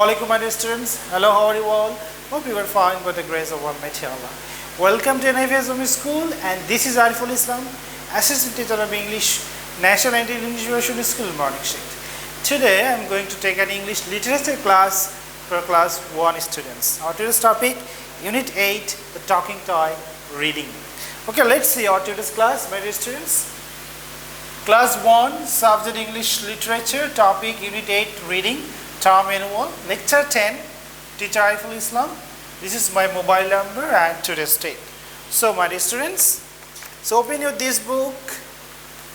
Assalamualaikum my dear students. Hello, how are you all? Hope you are fine by the grace of Almighty Allah. Welcome to NFSM School, and this is Ariful Islam, Assistant Teacher of English, National English University School, Morning Shift. Today I am going to take an English literature class for class 1 students. Our today's topic, Unit 8, the talking toy, reading. Okay, let's see our today's class, my dear students. Class 1, subject English literature, topic Unit 8, reading. Term Annual, Lecture 10, Teacher Ariful Islam. This is my mobile number and today's date. So my dear students, so open your this book,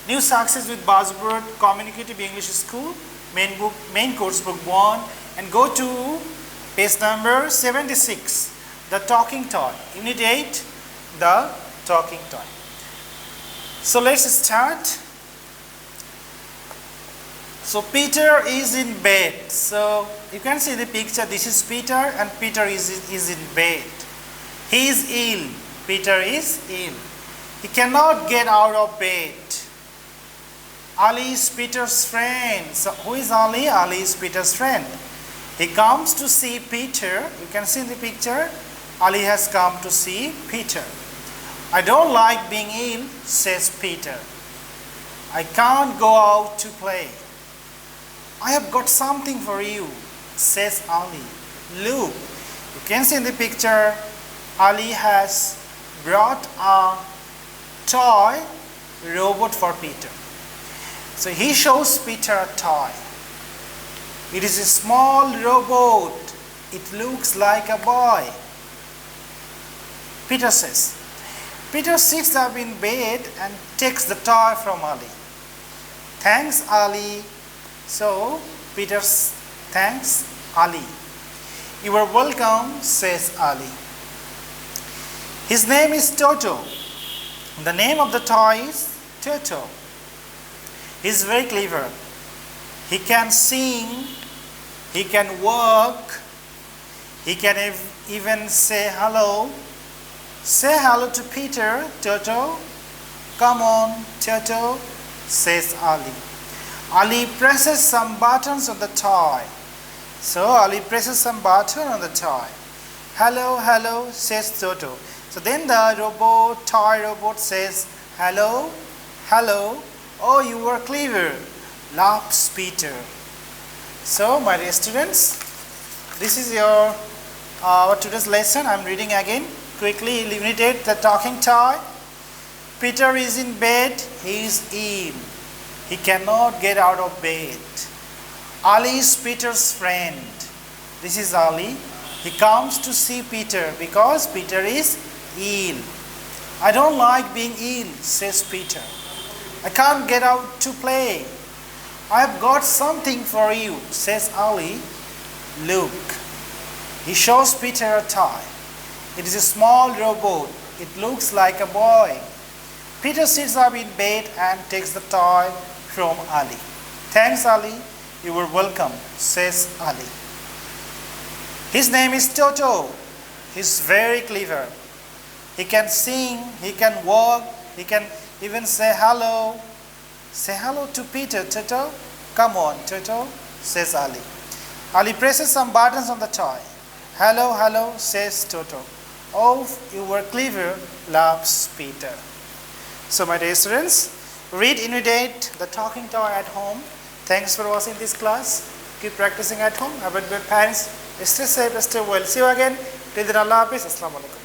New Success with Buzzword, Communicative English School, main course book 1, and go to page number 76, The Talking Toy, Unit 8, The Talking Toy. So let's start. So Peter is in bed. So you can see the picture. This is Peter, and Peter is in bed. He is ill. Peter is ill. He cannot get out of bed. Ali is Peter's friend. So who is Ali? Ali is Peter's friend. He comes to see Peter. You can see in the picture. Ali has come to see Peter. I don't like being ill, says Peter. I can't go out to play. I have got something for you, says Ali. Look, you can see in the picture, Ali has brought a toy robot for Peter. So he shows Peter a toy. It is a small robot. It looks like a boy. Peter says. Peter sits up in bed and takes the toy from Ali. Thanks, Ali. So Peter thanks Ali. You are welcome, says Ali. His name is Toto. The name of the toy is Toto. He is very clever. He can sing, he can walk, he can even say hello. Say hello to Peter, Toto. Come on, Toto, says Ali. Ali presses some buttons on the toy. So Ali presses some button on the toy. Hello, hello, says Toto. So then the toy robot says, hello, hello. Oh, you were clever, laughs Peter. So my dear students, this is your today's lesson. I'm reading again quickly. Unit 8, the talking toy. Peter is in bed. He is ill. He cannot get out of bed. Ali is Peter's friend. This is Ali. He comes to see Peter because Peter is ill. I don't like being ill, says Peter. I can't get out to play. I have got something for you, says Ali. Look. He shows Peter a toy. It is a small robot. It looks like a boy. Peter sits up in bed and takes the toy from Ali. Thanks, Ali. You were welcome, says Ali. His name is Toto. He's very clever. He can sing, he can walk, he can even say hello. Say hello to Peter, Toto. Come on, Toto, says Ali. Ali presses some buttons on the toy. Hello, hello, says Toto. Oh, you were clever, laughs Peter. So my dear students, read Unit 8, the talking toy at home. Thanks for watching this class. Keep practicing at home. Have a good parents. Stay safe, stay well. See you again. Till then, Allah Hafiz. Assalamu alaikum.